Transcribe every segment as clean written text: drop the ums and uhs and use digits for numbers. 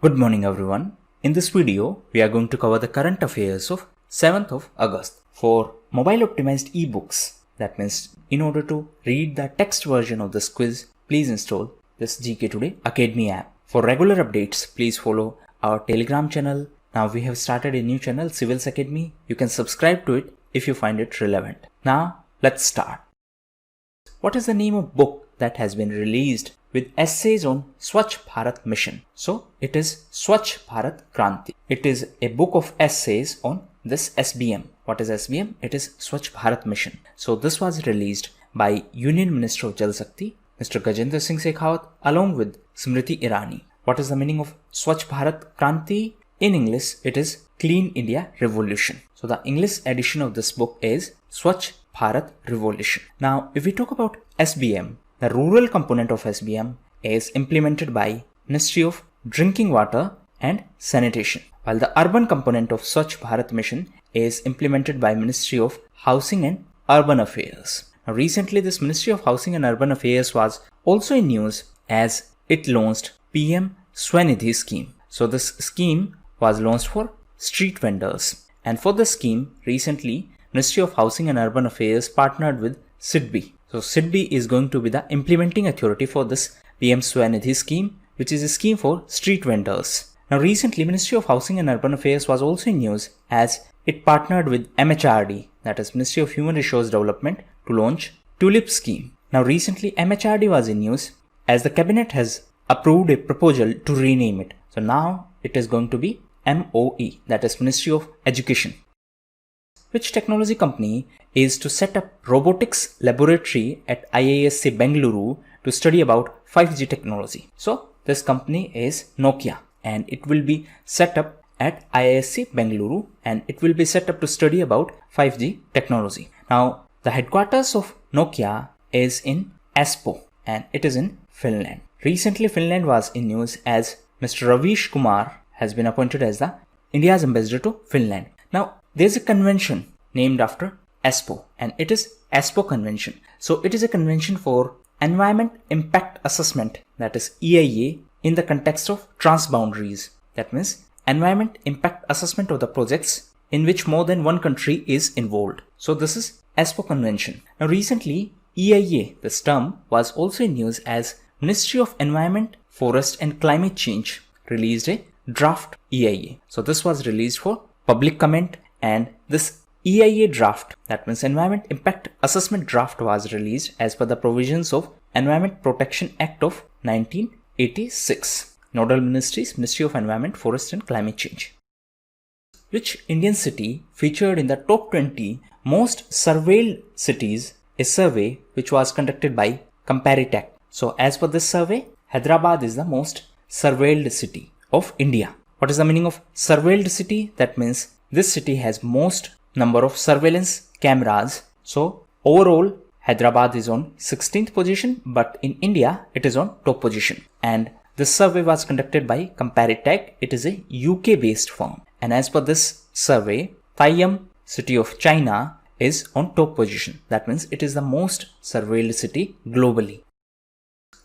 Good morning everyone. In this video, we are going to cover the current affairs of 7th of August. For mobile optimized ebooks, that means in order to read the text version of this quiz, please install this GKToday Academy app. For regular updates, please follow our Telegram channel. Now we have started a new channel, Civils Academy. You can subscribe to it if you find it relevant. Now let's start. What is the name of book that has been released with essays on Swachh Bharat mission? So it is Swachh Bharat Kranti. It is a book of essays on this SBM. What is SBM? It is Swachh Bharat mission. So this was released by Union Minister of Jal Shakti, Mr. Gajendra Singh Shekhawat, along with Smriti Irani. What is the meaning of Swachh Bharat Kranti? In English, it is Clean India Revolution. So the English edition of this book is Swachh Bharat Revolution. Now, if we talk about SBM, the rural component of SBM is implemented by Ministry of Drinking Water and Sanitation, while the urban component of Swachh Bharat mission is implemented by Ministry of Housing and Urban Affairs. Now, recently, this Ministry of Housing and Urban Affairs was also in news as it launched PM Swanidhi scheme. So this scheme was launched for street vendors, and for the scheme, recently Ministry of Housing and Urban Affairs partnered with SIDBI. So SIDBI is going to be the implementing authority for this PM Swanidhi scheme, which is a scheme for street vendors. Now recently, Ministry of Housing and Urban Affairs was also in news as it partnered with MHRD, that is Ministry of Human Resource Development, to launch Tulip scheme. Now recently, MHRD was in news as the cabinet has approved a proposal to rename it. So now it is going to be MOE, that is Ministry of Education. Which technology company is to set up robotics laboratory at IISc Bengaluru to study about 5G technology? So this company is Nokia, and it will be set up at IISc Bengaluru, and it will be set up to study about 5G technology. Now the headquarters of Nokia is in Espoo, and it is in Finland. Recently, Finland was in news as Mr. Ravish Kumar has been appointed as the India's ambassador to Finland. Now there's a convention named after Espoo, and it is Espoo Convention. So it is a convention for Environment Impact Assessment, that is EIA, in the context of transboundaries. That means Environment Impact Assessment of the projects in which more than one country is involved. So this is Espoo Convention. Now recently, EIA, this term, was also in news as Ministry of Environment, Forest and Climate Change released a draft EIA. So this was released for public comment, and this EIA draft, that means Environment Impact Assessment draft, was released as per the provisions of Environment Protection Act of 1986. Nodal ministries, Ministry of Environment, Forest and Climate Change. Which Indian city featured in the top 20 most surveilled cities, a survey which was conducted by Comparitech. So as per this survey, Hyderabad is the most surveilled city of India. What is the meaning of surveilled city? That means this city has most number of surveillance cameras. So overall, Hyderabad is on 16th position, but in India, it is on top position. And this survey was conducted by Comparitech. It is a UK based firm. And as per this survey, Taiyam, city of China, is on top position. That means it is the most surveilled city globally.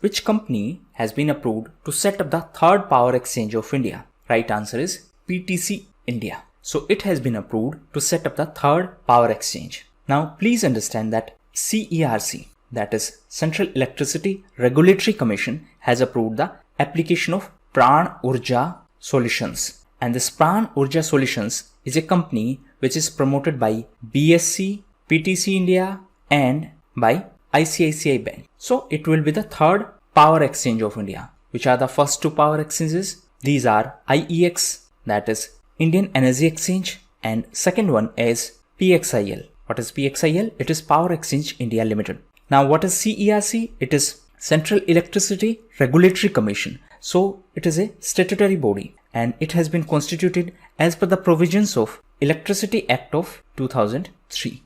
Which company has been approved to set up the third power exchange of India? Right answer is PTC India. So it has been approved to set up the third power exchange. Now please understand that CERC, that is Central Electricity Regulatory Commission, has approved the application of Pran Urja Solutions. And this Pran Urja Solutions is a company which is promoted by BSC, PTC India and by ICICI Bank. So it will be the third power exchange of India. Which are the first two power exchanges? These are IEX, that is Indian Energy Exchange, and second one is PXIL. What is PXIL? It is Power Exchange India Limited. Now what is CERC? It is Central Electricity Regulatory Commission. So it is a statutory body, and it has been constituted as per the provisions of Electricity Act of 2003.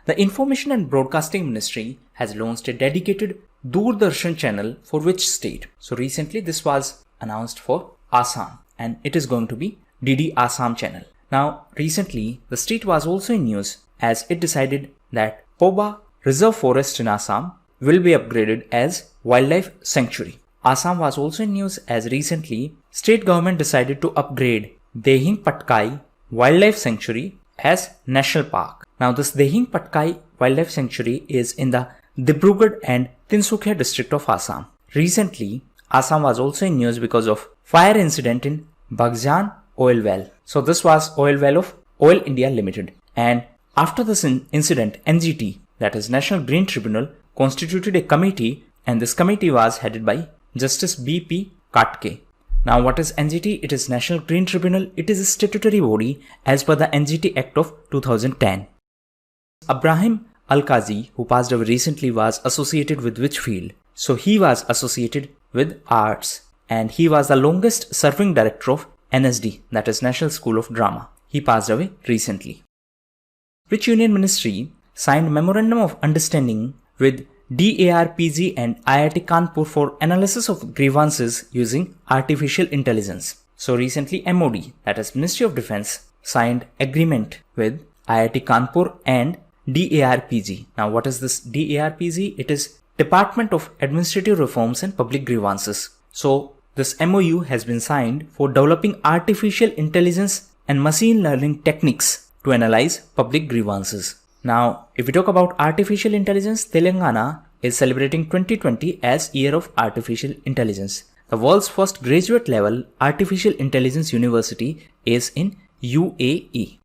The Information and Broadcasting Ministry has launched a dedicated Doordarshan channel for which state? So recently this was announced for Assam, and it is going to be DD Assam channel. Now recently the state was also in news as it decided that Poba Reserve Forest in Assam will be upgraded as Wildlife Sanctuary. Assam was also in news as recently state government decided to upgrade Dehing Patkai Wildlife Sanctuary as National Park. Now this Dehing Patkai Wildlife Sanctuary is in the Dibrugarh and Tinsukia district of Assam. Recently, Assam was also in news because of fire incident in Baghjan oil well. So this was oil well of Oil India Limited. And after this incident, NGT, that is National Green Tribunal, constituted a committee, and this committee was headed by Justice B.P. Katke. Now what is NGT? It is National Green Tribunal. It is a statutory body as per the NGT Act of 2010. Ibrahim Al-Qazi, who passed away recently, was associated with which field? So he was associated with arts, and he was the longest serving director of NSD, that is National School of Drama. He passed away recently. Which Union Ministry signed Memorandum of Understanding with DARPG and IIT Kanpur for analysis of grievances using artificial intelligence? So recently MOD, that is Ministry of Defense, signed agreement with IIT Kanpur and DARPG. Now what is this DARPG? It is Department of Administrative Reforms and Public Grievances. So this MOU has been signed for developing artificial intelligence and machine learning techniques to analyze public grievances. Now, if we talk about artificial intelligence, Telangana is celebrating 2020 as Year of Artificial Intelligence. The world's first graduate level artificial intelligence university is in UAE.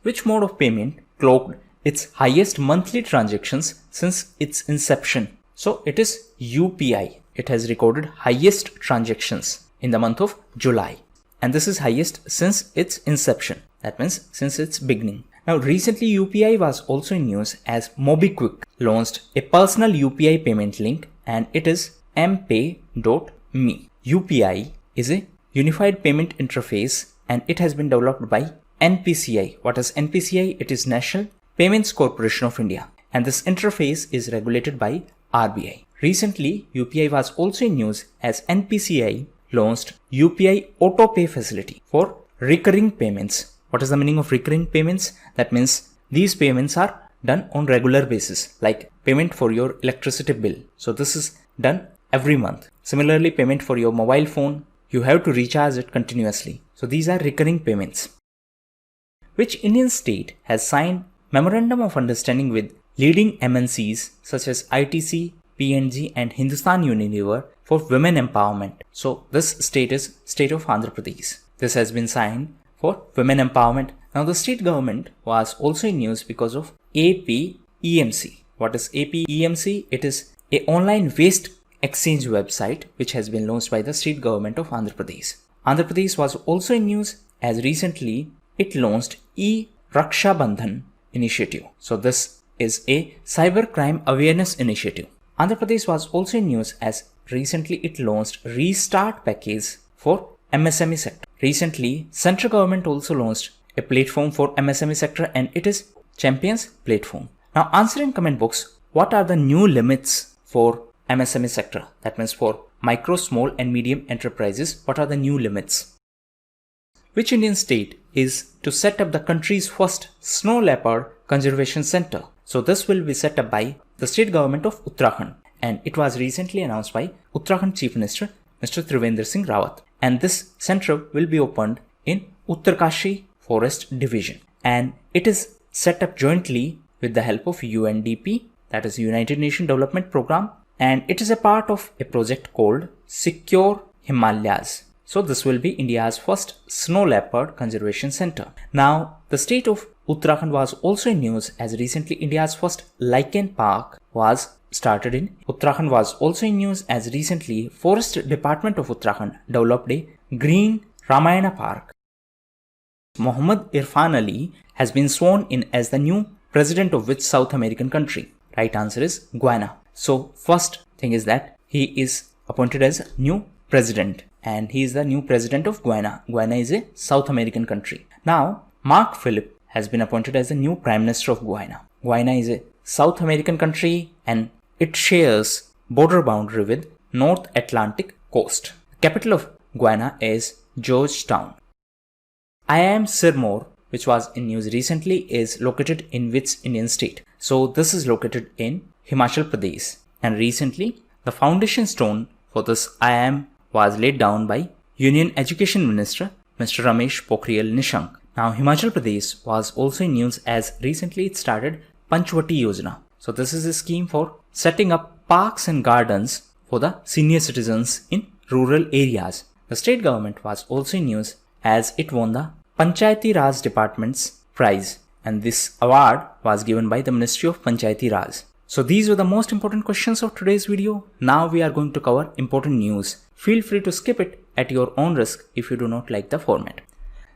Which mode of payment clocked its highest monthly transactions since its inception? So it is UPI. It has recorded highest transactions in the month of July. And this is highest since its inception. That means since its beginning. Now recently UPI was also in news as MobiKwik launched a personal UPI payment link, and it is mpay.me. UPI is a unified payment interface, and it has been developed by NPCI. What is NPCI? It is National Payments Corporation of India, and this interface is regulated by RBI. Recently, UPI was also in news as NPCI launched UPI Auto Pay facility for recurring payments. What is the meaning of recurring payments? That means these payments are done on regular basis, like payment for your electricity bill. So this is done every month. Similarly, payment for your mobile phone, you have to recharge it continuously. So these are recurring payments. Which Indian state has signed Memorandum of Understanding with leading MNCs such as ITC, P&G and Hindustan Unilever for women empowerment? So this state is state of Andhra Pradesh. This has been signed for women empowerment. Now the state government was also in news because of APEMC. What is APEMC? It is a online waste exchange website which has been launched by the state government of Andhra Pradesh. Andhra Pradesh was also in news as recently it launched E-Raksha Bandhan initiative. So this is a cybercrime awareness initiative. Andhra Pradesh was also in news as recently it launched Restart package for MSME sector. Recently, central government also launched a platform for MSME sector, and it is Champions Platform. Now answer in comment box, what are the new limits for MSME sector? That means for micro, small and medium enterprises, what are the new limits? Which Indian state is to set up the country's first snow leopard conservation center? So this will be set up by the state government of Uttarakhand, and it was recently announced by Uttarakhand Chief Minister Mr. Trivendra Singh Rawat. And this center will be opened in Uttarkashi Forest Division, and it is set up jointly with the help of UNDP, that is United Nations Development Program, and it is a part of a project called Secure Himalayas. So this will be India's first snow leopard conservation center. Now the state of Uttarakhand was also in news as recently India's first lichen park was started in Uttarakhand. Was also in news as recently Forest Department of Uttarakhand developed a green Ramayana park. Mohammad Irfan Ali has been sworn in as the new president of which South American country? Right answer is Guyana. So first thing is that he is appointed as new president, and he is the new president of Guyana. Guyana is a South American country. Now Mark Phillip has been appointed as the new prime minister of Guyana. Guyana is a South American country and it shares border boundary with North Atlantic coast. The capital of Guyana is Georgetown. IIM Sirmaur, which was in news recently, is located in which Indian state? So this is located in Himachal Pradesh, and recently the foundation stone for this IIM was laid down by Union Education Minister Mr. Ramesh Pokhriyal Nishank. Now Himachal Pradesh was also in news as recently it started Panchvati Yojana. So this is a scheme for setting up parks and gardens for the senior citizens in rural areas. The state government was also in news as it won the Panchayati Raj Department's prize, and this award was given by the Ministry of Panchayati Raj. So these were the most important questions of today's video. Now we are going to cover important news. Feel free to skip it at your own risk if you do not like the format.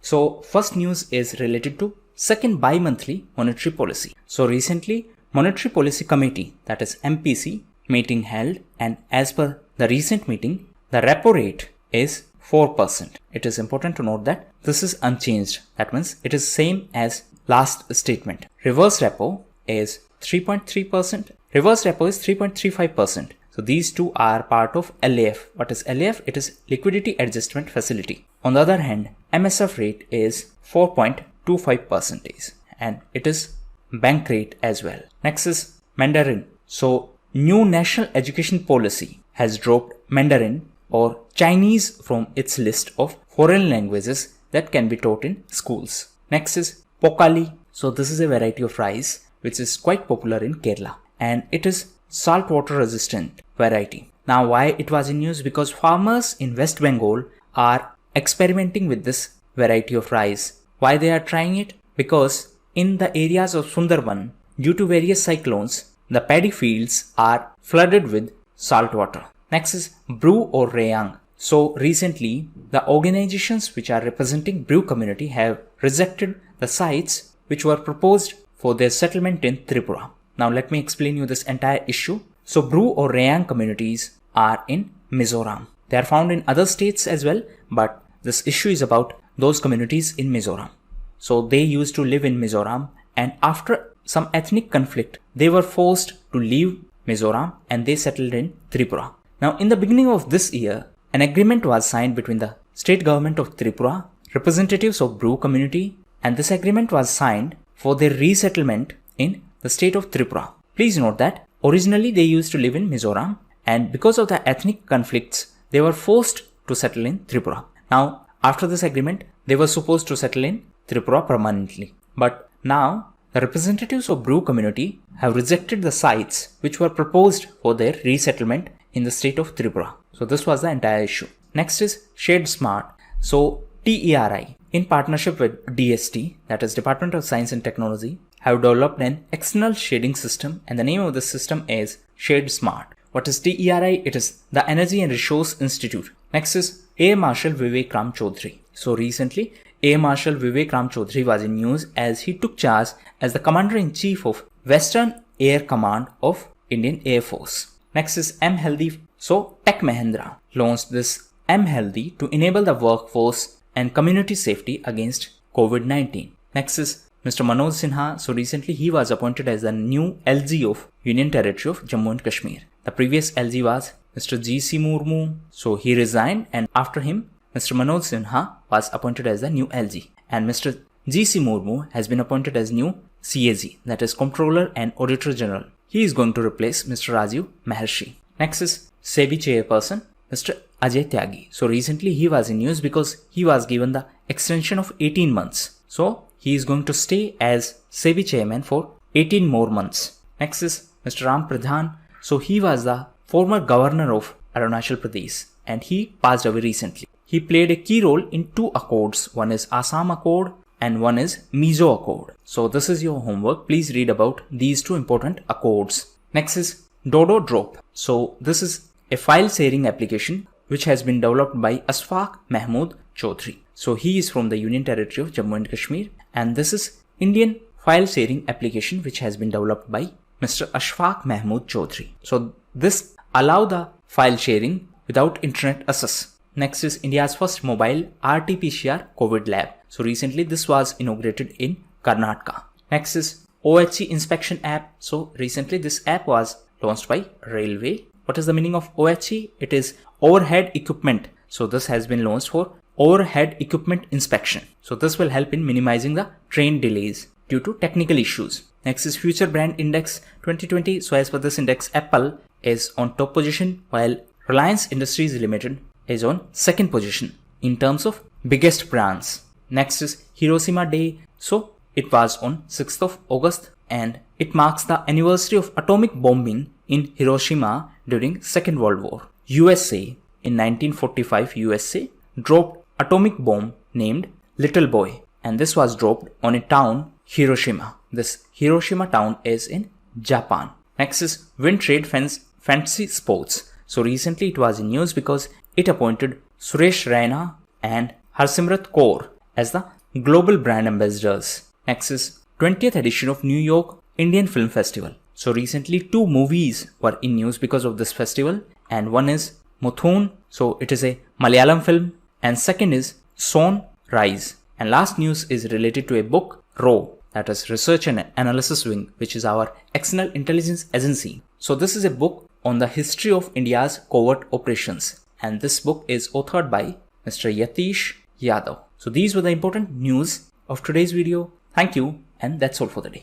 So first news is related to second bi-monthly monetary policy. So recently Monetary Policy Committee, that is MPC, meeting held, and as per the recent meeting, the repo rate is 4%. It is important to note that this is unchanged. That means it is same as last statement. Reverse repo is 3.3%. Reverse repo is 3.35%. So these two are part of LAF. What is LAF? It is Liquidity Adjustment Facility. On the other hand, MSF rate is 4.25% and it is bank rate as well. Next is Mandarin. So new national education policy has dropped Mandarin or Chinese from its list of foreign languages that can be taught in schools. Next is Pokali. So this is a variety of rice which is quite popular in Kerala and it is saltwater resistant variety. Now why it was in news? Because farmers in West Bengal are experimenting with this variety of rice. Why they are trying it? Because in the areas of Sundarban, due to various cyclones, the paddy fields are flooded with salt water. Next is Bru or Rayang. So recently, the organizations which are representing Bru community have rejected the sites which were proposed for their settlement in Tripura. Now let me explain you this entire issue. So Bru or Rayang communities are in Mizoram. They are found in other states as well, but this issue is about those communities in Mizoram. So they used to live in Mizoram, and after some ethnic conflict, they were forced to leave Mizoram and they settled in Tripura. Now in the beginning of this year, an agreement was signed between the state government of Tripura, representatives of Bru community, and this agreement was signed for their resettlement in the state of Tripura. Please note that originally they used to live in Mizoram, and because of the ethnic conflicts, they were forced to settle in Tripura. Now after this agreement, they were supposed to settle in Tripura permanently. But now the representatives of Bru community have rejected the sites which were proposed for their resettlement in the state of Tripura. So this was the entire issue. Next is Shade Smart. So TERI in partnership with DST, that is Department of Science and Technology, have developed an external shading system, and the name of this system is Shade Smart. What is TERI? It is the Energy and Resource Institute. Next is Air Marshal Vivek Ram Chaudhary. So recently Air Marshal Vivek Ram Chaudhary was in news as he took charge as the Commander-in-Chief of Western Air Command of Indian Air Force. Next is M-Healthy. So Tech Mahindra launched this M-Healthy to enable the workforce and community safety against COVID-19. Next is Mr. Manoj Sinha. So recently he was appointed as the new LG of Union Territory of Jammu and Kashmir. The previous LG was Mr. G.C. Murmu. So he resigned, and after him Mr. Manoj Sinha was appointed as the new LG, and Mr. G.C. Murmu has been appointed as new CAG, that is Comptroller and Auditor General. He is going to replace Mr. Rajiv Maharshi. Next is SEBI Chairperson, Mr. Ajay Tyagi. So recently he was in news because he was given the extension of 18 months. So he is going to stay as SEBI Chairman for 18 more months. Next is Mr. Ram Pradhan. So he was the former governor of Arunachal Pradesh and he passed away recently. He played a key role in two accords. One is Assam Accord and one is Mizo Accord. So this is your homework. Please read about these two important accords. Next is Dodo Drop. So this is a file sharing application which has been developed by Swachh Mahmood Chaudhary. So he is from the Union Territory of Jammu and Kashmir, and this is Indian file sharing application which has been developed by Mr. Swachh Mahmood Chaudhary. So this allow the file sharing without internet access. Next is India's first mobile RT-PCR COVID lab. So recently this was inaugurated in Karnataka. Next is OHE inspection app. So recently this app was launched by Railway. What is the meaning of OHE? It is overhead equipment. So this has been launched for overhead equipment inspection. So this will help in minimizing the train delays due to technical issues. Next is Future Brand Index 2020. So as per this index, Apple is on top position while Reliance Industries Limited is on second position in terms of biggest brands. Next is Hiroshima Day. So it was on 6th of August and it marks the anniversary of atomic bombing in Hiroshima during Second World War. USA in 1945 USA dropped atomic bomb named Little Boy, and this was dropped on a town Hiroshima. This Hiroshima town is in Japan. Next is Wind Trade Fantasy Sports. So recently it was in news because it appointed Suresh Raina and Harsimrat Kaur as the global brand ambassadors. Next is 20th edition of New York Indian Film Festival. So recently 2 movies were in news because of this festival, and one is Muthun, so it is a Malayalam film, and second is Son Rise. And last news is related to a book, RAW, that is Research and Analysis Wing, which is our external intelligence agency. So this is a book on the history of India's covert operations, and this book is authored by Mr. Yatish Yadav. So these were the important news of today's video. Thank you, and that's all for the day.